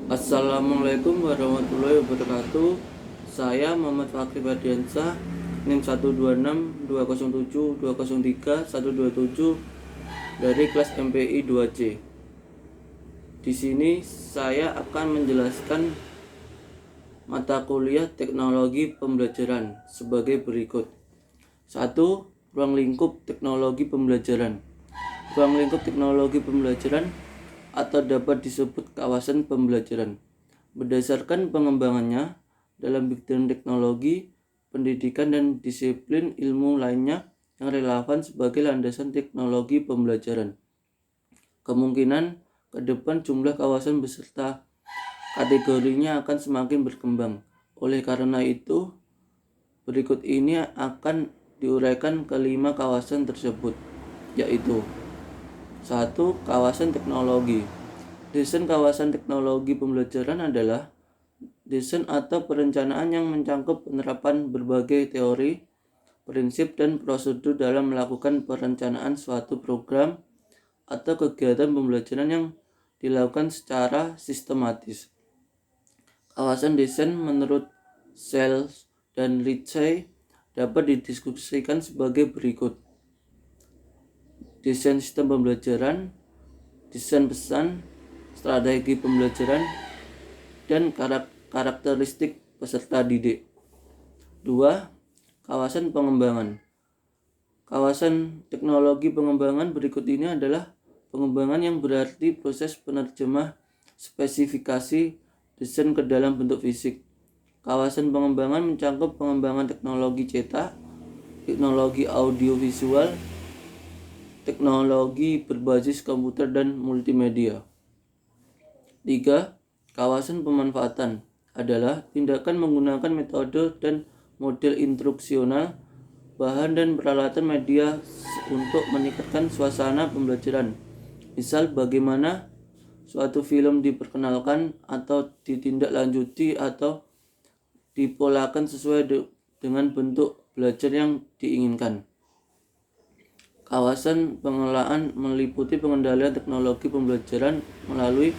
Assalamualaikum warahmatullahi wabarakatuh. Saya Muhammad Fakri Badiansyah, NIM 126207203 dari kelas MPI 2C. Di sini saya akan menjelaskan mata kuliah teknologi pembelajaran sebagai berikut. 1. Ruang lingkup teknologi pembelajaran. Ruang lingkup teknologi pembelajaran atau dapat disebut kawasan pembelajaran berdasarkan pengembangannya dalam bidang teknologi, pendidikan, dan disiplin ilmu lainnya yang relevan sebagai landasan teknologi pembelajaran. Kemungkinan ke depan jumlah kawasan beserta kategorinya akan semakin berkembang. Oleh karena itu, berikut ini akan diuraikan kelima kawasan tersebut, yaitu 1. Kawasan teknologi. Desain kawasan teknologi pembelajaran adalah desain atau perencanaan yang mencakup penerapan berbagai teori, prinsip, dan prosedur dalam melakukan perencanaan suatu program atau kegiatan pembelajaran yang dilakukan secara sistematis. Kawasan desain menurut Sells dan Ritchie dapat didiskusikan sebagai berikut. Desain sistem pembelajaran, desain pesan, strategi pembelajaran, dan karakteristik peserta didik. 2. Kawasan pengembangan. Kawasan teknologi pengembangan berikut ini adalah pengembangan yang berarti proses penerjemah spesifikasi desain ke dalam bentuk fisik. Kawasan pengembangan mencakup pengembangan teknologi cetak, teknologi audiovisual, teknologi berbasis komputer, dan multimedia. 3. Kawasan pemanfaatan adalah tindakan menggunakan metode dan model instruksional, bahan dan peralatan media untuk meningkatkan suasana pembelajaran. Misal bagaimana suatu film diperkenalkan atau ditindaklanjuti atau dipolakan sesuai dengan bentuk belajar yang diinginkan. Kawasan pengelolaan meliputi pengendalian teknologi pembelajaran melalui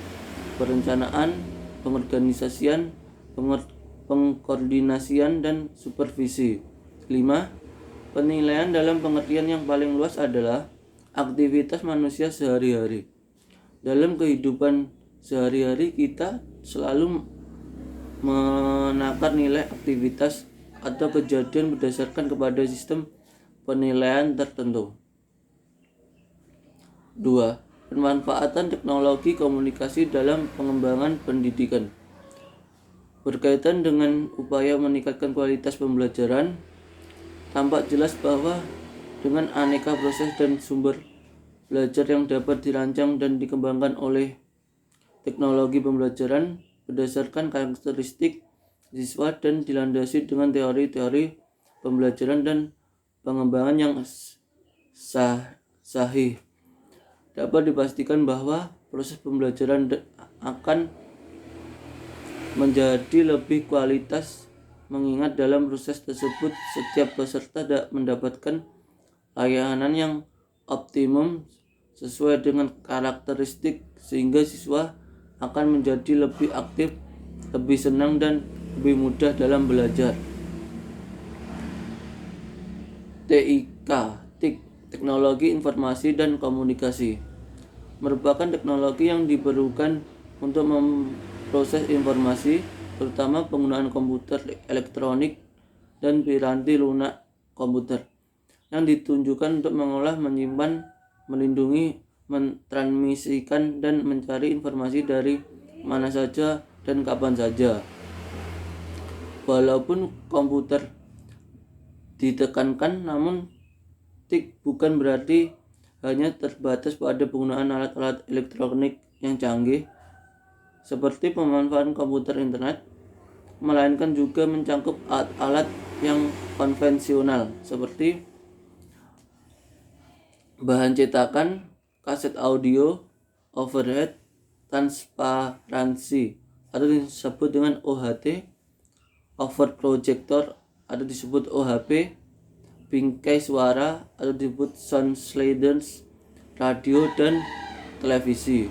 perencanaan, pengorganisasian, pengkoordinasian, dan supervisi. 5. Penilaian dalam pengertian yang paling luas adalah aktivitas manusia sehari-hari. Dalam kehidupan sehari-hari kita selalu menakar nilai aktivitas atau kejadian berdasarkan kepada sistem penilaian tertentu. 2. Pemanfaatan teknologi komunikasi dalam pengembangan pendidikan. Berkaitan dengan upaya meningkatkan kualitas pembelajaran, tampak jelas bahwa dengan aneka proses dan sumber belajar yang dapat dirancang dan dikembangkan oleh teknologi pembelajaran berdasarkan karakteristik siswa dan dilandasi dengan teori-teori pembelajaran dan pengembangan yang sahih. Dapat dipastikan bahwa proses pembelajaran akan menjadi lebih kualitas mengingat dalam proses tersebut setiap peserta mendapatkan layanan yang optimum sesuai dengan karakteristik sehingga siswa akan menjadi lebih aktif, lebih senang, dan lebih mudah dalam belajar. TIK, Teknologi Informasi dan Komunikasi, merupakan teknologi yang diperlukan untuk memproses informasi, terutama penggunaan komputer elektronik dan piranti lunak komputer, yang ditunjukkan untuk mengolah, menyimpan, melindungi, mentransmisikan, dan mencari informasi dari mana saja dan kapan saja. Walaupun komputer ditekankan, namun TIK bukan berarti hanya terbatas pada penggunaan alat-alat elektronik yang canggih seperti pemanfaatan komputer internet, melainkan juga mencakup alat-alat yang konvensional seperti bahan cetakan, kaset audio, overhead, transparansi atau disebut dengan OHT, overprojector atau disebut OHP, bingkai suara atau disebut sound sliders, radio, dan televisi.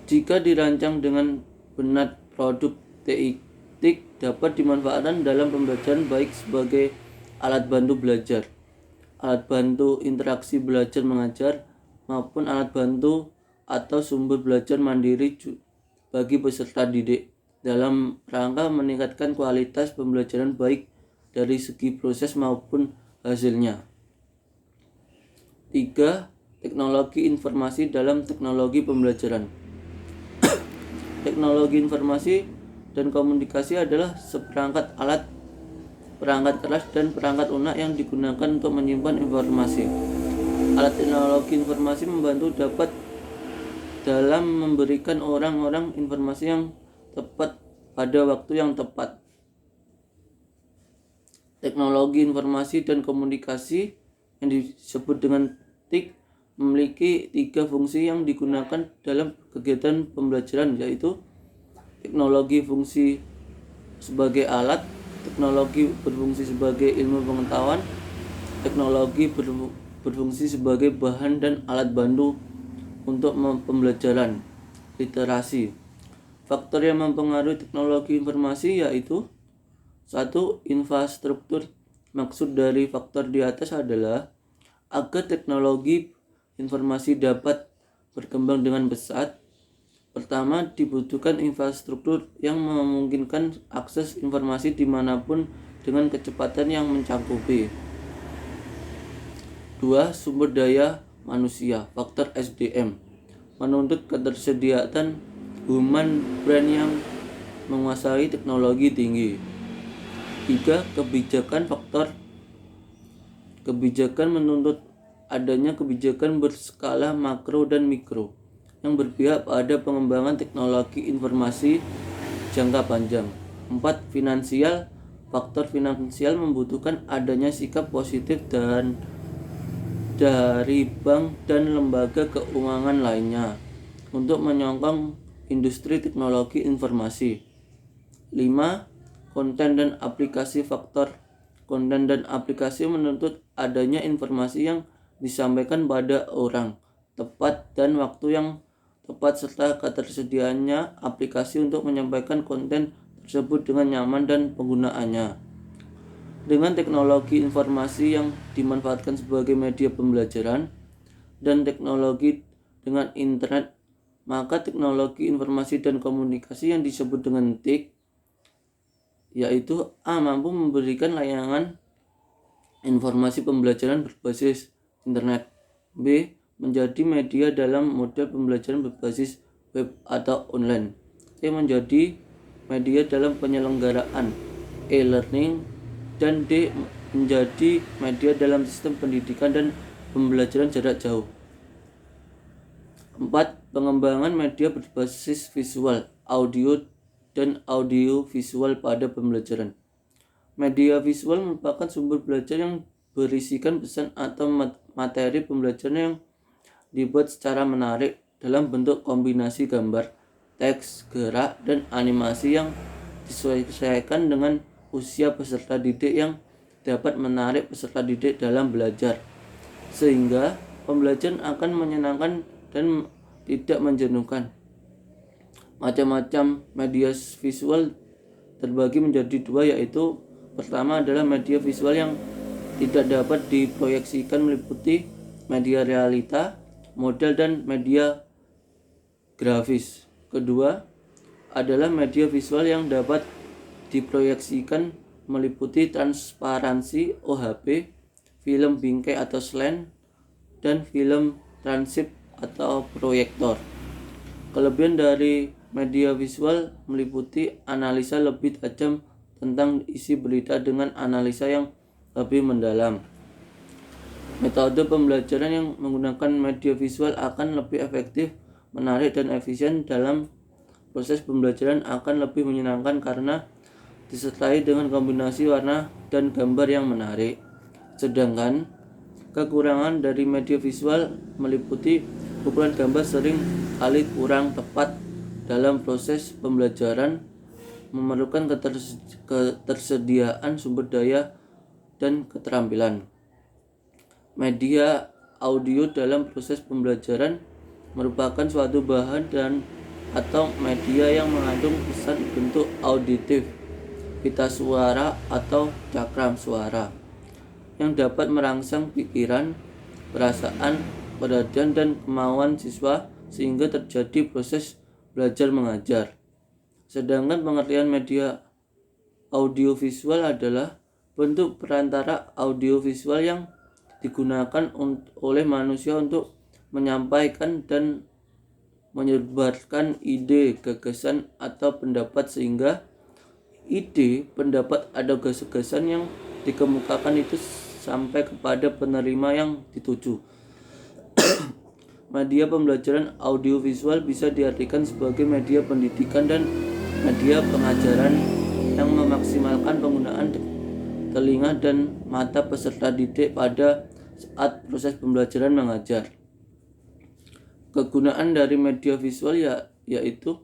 Jika dirancang dengan benar, produk TIK dapat dimanfaatkan dalam pembelajaran baik sebagai alat bantu belajar, alat bantu interaksi belajar mengajar, maupun alat bantu atau sumber belajar mandiri bagi peserta didik dalam rangka meningkatkan kualitas pembelajaran baik dari segi proses maupun hasilnya. 3. Teknologi informasi dalam teknologi pembelajaran. Teknologi informasi dan komunikasi adalah seperangkat alat, perangkat keras, dan perangkat lunak yang digunakan untuk menyimpan informasi. Alat teknologi informasi membantu dapat dalam memberikan orang-orang informasi yang tepat pada waktu yang tepat. Teknologi informasi dan komunikasi yang disebut dengan TIK memiliki 3 fungsi yang digunakan dalam kegiatan pembelajaran, yaitu teknologi fungsi sebagai alat, teknologi berfungsi sebagai ilmu pengetahuan, teknologi berfungsi sebagai bahan dan alat bantu untuk pembelajaran. Literasi. Faktor yang mempengaruhi teknologi informasi yaitu 1. Infrastruktur. Maksud dari faktor di atas adalah agar teknologi informasi dapat berkembang dengan pesat. Pertama, dibutuhkan infrastruktur yang memungkinkan akses informasi dimanapun dengan kecepatan yang mencakupi. 2. Sumber daya manusia. Faktor SDM menuntut ketersediaan human brain yang menguasai teknologi tinggi. 3. Kebijakan. Faktor kebijakan menuntut adanya kebijakan berskala makro dan mikro yang berpihak pada pengembangan teknologi informasi jangka panjang. 4. Finansial. Faktor finansial membutuhkan adanya sikap positif dari bank dan lembaga keuangan lainnya untuk menyokong industri teknologi informasi. 5. Konten dan aplikasi. Faktor konten dan aplikasi menuntut adanya informasi yang disampaikan pada orang tepat dan waktu yang tepat serta ketersediaannya aplikasi untuk menyampaikan konten tersebut dengan nyaman dan penggunaannya. Dengan teknologi informasi yang dimanfaatkan sebagai media pembelajaran dan teknologi dengan internet, maka teknologi informasi dan komunikasi yang disebut dengan TIK yaitu A. Mampu memberikan layanan informasi pembelajaran berbasis internet. B. Menjadi media dalam model pembelajaran berbasis web atau online. C. Menjadi media dalam penyelenggaraan e-learning. Dan D. Menjadi media dalam sistem pendidikan dan pembelajaran jarak jauh. 4. Pengembangan media berbasis visual, audio, dan audio visual pada pembelajaran. Media visual merupakan sumber belajar yang berisikan pesan atau materi pembelajaran yang dibuat secara menarik dalam bentuk kombinasi gambar, teks, gerak, dan animasi yang disesuaikan dengan usia peserta didik yang dapat menarik peserta didik dalam belajar, sehingga pembelajaran akan menyenangkan dan tidak menjenuhkan. Macam-macam media visual terbagi menjadi 2, yaitu pertama adalah media visual yang tidak dapat diproyeksikan meliputi media realita, model, dan media grafis. Kedua adalah media visual yang dapat diproyeksikan meliputi transparansi OHP, film bingkai atau slant, dan film transip atau proyektor. Kelebihan dari media visual meliputi analisa lebih tajam tentang isi berita dengan analisa yang lebih mendalam. Metode pembelajaran yang menggunakan media visual akan lebih efektif, menarik, dan efisien. Dalam proses pembelajaran akan lebih menyenangkan karena disertai dengan kombinasi warna dan gambar yang menarik. Sedangkan kekurangan dari media visual meliputi ukuran gambar sering kali kurang tepat dalam proses pembelajaran, memerlukan ketersediaan sumber daya dan keterampilan. Media audio dalam proses pembelajaran merupakan suatu bahan dan atau media yang mengandung pesan bentuk auditif, pita suara atau cakram suara yang dapat merangsang pikiran, perasaan, perhatian, dan kemauan siswa sehingga terjadi proses belajar mengajar. Sedangkan pengertian media audiovisual adalah bentuk perantara audiovisual yang digunakan oleh manusia untuk menyampaikan dan menyebarkan ide, gagasan, atau pendapat sehingga ide, pendapat, atau gagasan yang dikemukakan itu sampai kepada penerima yang dituju. Media pembelajaran audiovisual bisa diartikan sebagai media pendidikan dan media pengajaran yang memaksimalkan penggunaan telinga dan mata peserta didik pada saat proses pembelajaran mengajar. Kegunaan dari media visual yaitu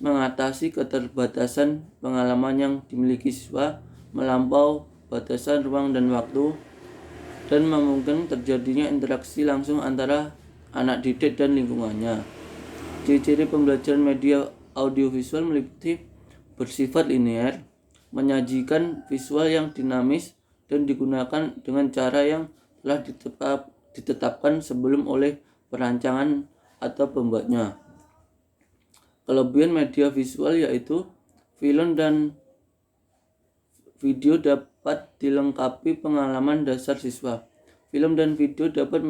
mengatasi keterbatasan pengalaman yang dimiliki siswa melampaui batasan ruang dan waktu dan memungkinkan terjadinya interaksi langsung antara anak didik dan lingkungannya. Ciri-ciri pembelajaran media audiovisual meliputi bersifat linear, menyajikan visual yang dinamis dan digunakan dengan cara yang telah ditetapkan sebelum oleh perancangan atau pembuatnya. Kelebihan media visual yaitu film dan video dapat dilengkapi pengalaman dasar siswa. Film dan video dapat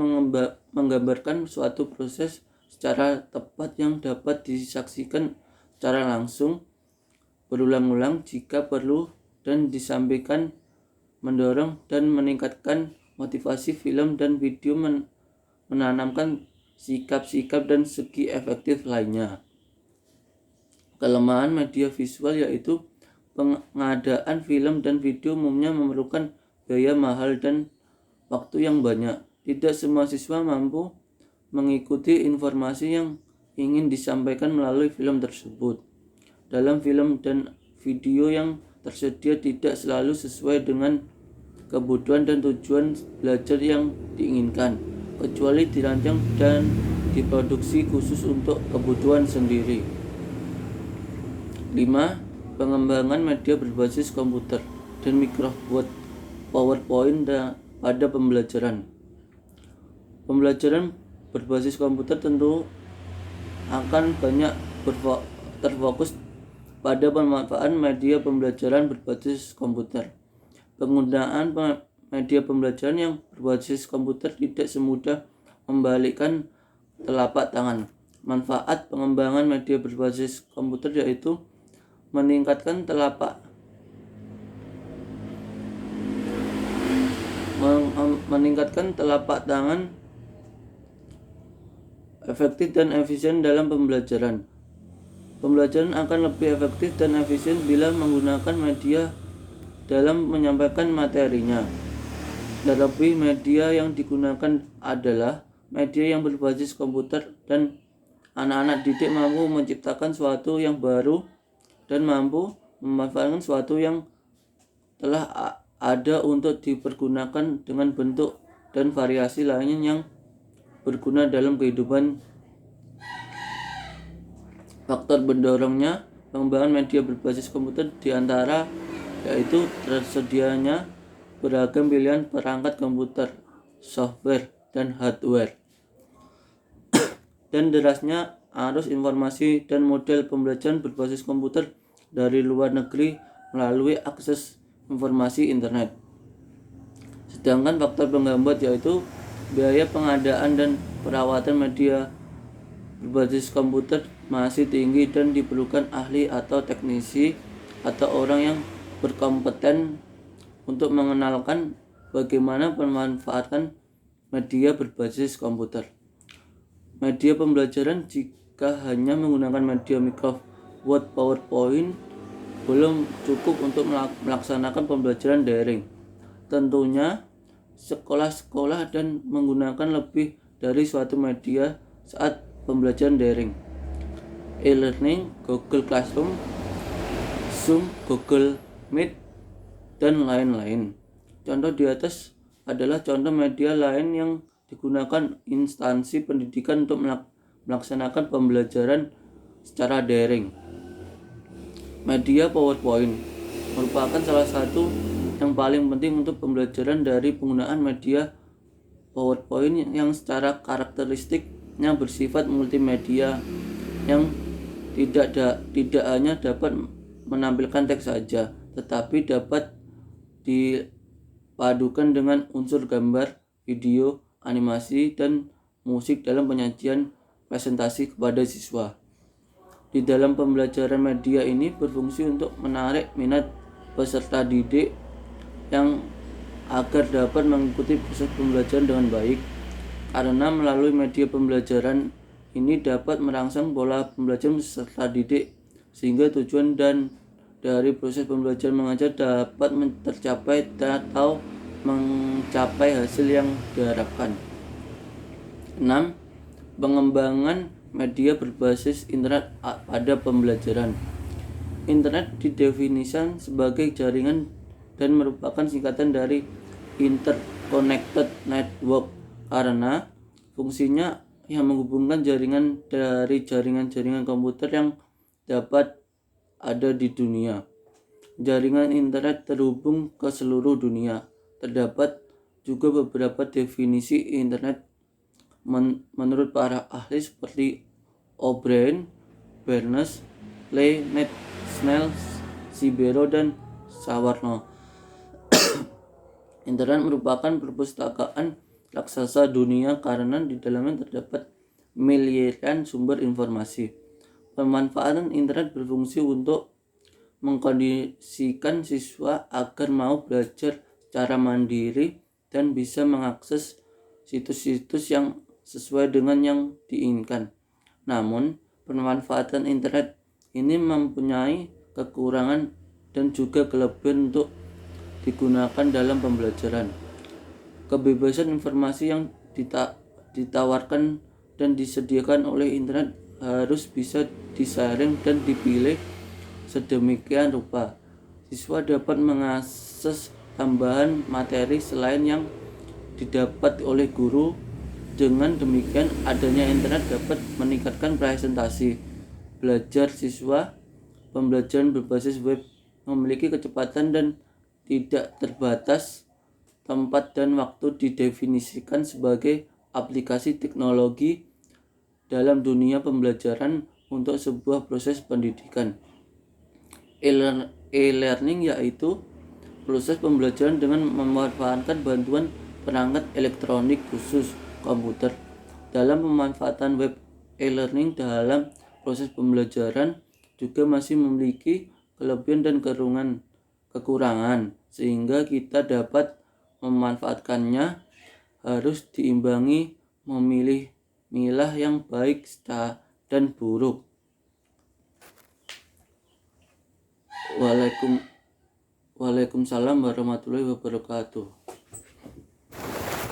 menggambarkan suatu proses secara tepat yang dapat disaksikan secara langsung, berulang-ulang jika perlu, dan disampaikan, mendorong dan meningkatkan motivasi. Film dan video menanamkan sikap-sikap dan segi efektif lainnya. Kelemahan media visual yaitu pengadaan film dan video umumnya memerlukan biaya mahal dan waktu yang banyak. Tidak semua siswa mampu mengikuti informasi yang ingin disampaikan melalui film tersebut. Dalam film dan video yang tersedia tidak selalu sesuai dengan kebutuhan dan tujuan belajar yang diinginkan, kecuali dirancang dan diproduksi khusus untuk kebutuhan sendiri. 5. Pengembangan media berbasis komputer dan Microsoft PowerPoint pada pembelajaran. Pembelajaran berbasis komputer tentu akan banyak terfokus pada pemanfaatan media pembelajaran berbasis komputer. Penggunaan media pembelajaran yang berbasis komputer tidak semudah membalikkan telapak tangan. Manfaat pengembangan media berbasis komputer yaitu meningkatkan telapak tangan, efektif dan efisien dalam pembelajaran. Pembelajaran akan lebih efektif dan efisien bila menggunakan media dalam menyampaikan materinya. Terlebih media yang digunakan adalah media yang berbasis komputer dan anak-anak didik mampu menciptakan sesuatu yang baru dan mampu memanfaatkan sesuatu yang telah ada untuk dipergunakan dengan bentuk dan variasi lainnya yang berguna dalam kehidupan. Faktor pendorongnya pengembangan media berbasis komputer diantara yaitu tersedianya beragam pilihan perangkat komputer, software, dan hardware, dan derasnya arus informasi dan model pembelajaran berbasis komputer dari luar negeri melalui akses informasi internet. Sedangkan faktor penghambat yaitu biaya pengadaan dan perawatan media berbasis komputer masih tinggi dan diperlukan ahli atau teknisi atau orang yang berkompeten untuk mengenalkan bagaimana memanfaatkan media berbasis komputer. Media pembelajaran jika hanya menggunakan media Microsoft Word PowerPoint belum cukup untuk melaksanakan pembelajaran daring. Tentunya sekolah-sekolah dan menggunakan lebih dari suatu media saat pembelajaran daring. E-learning, Google Classroom, Zoom, Google Meet, dan lain-lain. Contoh di atas adalah contoh media lain yang digunakan instansi pendidikan untuk melaksanakan pembelajaran secara daring. Media PowerPoint merupakan salah satu yang paling penting untuk pembelajaran. Dari penggunaan media PowerPoint yang secara karakteristiknya bersifat multimedia, yang tidak hanya dapat menampilkan teks saja, tetapi dapat dipadukan dengan unsur gambar, video, animasi, dan musik dalam penyajian presentasi kepada siswa. Di dalam pembelajaran, media ini berfungsi untuk menarik minat peserta didik yang agar dapat mengikuti proses pembelajaran dengan baik, karena melalui media pembelajaran ini dapat merangsang pola pembelajaran peserta didik sehingga tujuan dan dari proses pembelajaran mengajar dapat tercapai atau mencapai hasil yang diharapkan. 6. Pengembangan media berbasis internet pada pembelajaran. Internet didefinisikan sebagai jaringan dan merupakan singkatan dari Interconnected Network karena fungsinya yang menghubungkan jaringan dari jaringan-jaringan komputer yang dapat ada di dunia. Jaringan internet terhubung ke seluruh dunia. Terdapat juga beberapa definisi internet menurut para ahli seperti O'Brien, Barnes, Lee, Snell, Sibero, dan Sawarno. Internet merupakan perpustakaan raksasa dunia karena di dalamnya terdapat miliaran sumber informasi. Pemanfaatan internet berfungsi untuk mengkondisikan siswa agar mau belajar secara mandiri dan bisa mengakses situs-situs yang sesuai dengan yang diinginkan. Namun, pemanfaatan internet ini mempunyai kekurangan dan juga kelebihan untuk digunakan dalam pembelajaran. Kebebasan informasi yang ditawarkan dan disediakan oleh internet harus bisa disaring dan dipilih sedemikian rupa. Siswa dapat mengakses tambahan materi selain yang didapat oleh guru. Dengan demikian, adanya internet dapat meningkatkan presentasi belajar siswa. Pembelajaran berbasis web memiliki kecepatan dan tidak terbatas tempat dan waktu, didefinisikan sebagai aplikasi teknologi dalam dunia pembelajaran untuk sebuah proses pendidikan. E-learning yaitu proses pembelajaran dengan memanfaatkan bantuan perangkat elektronik khusus komputer. Dalam pemanfaatan web, e-learning dalam proses pembelajaran juga masih memiliki kelebihan dan kekurangan, sehingga kita dapat memanfaatkannya harus diimbangi milah yang baik dan buruk. Waalaikumsalam warahmatullahi wabarakatuh.